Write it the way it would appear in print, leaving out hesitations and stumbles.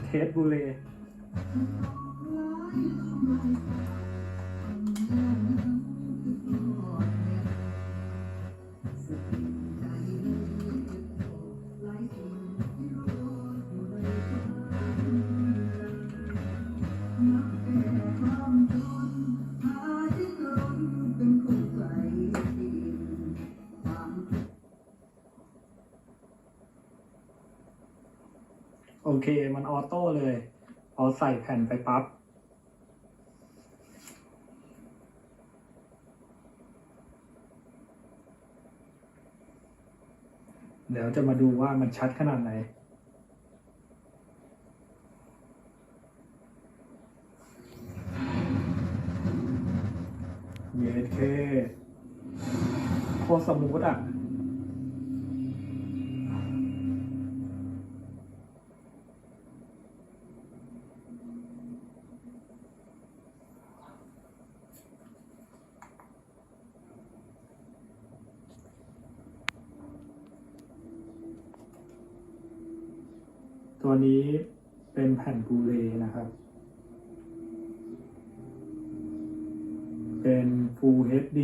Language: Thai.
เทสบูเลโอเคมันออโต้เลยพอใส่แผ่นไปปั๊บเดี๋ยวจะมาดูว่ามันชัดขนาดไหนเยสเคโคตรสมูทอ่ะตัวนี้เป็นแผ่นบูเลนะครับ เป็น Full HD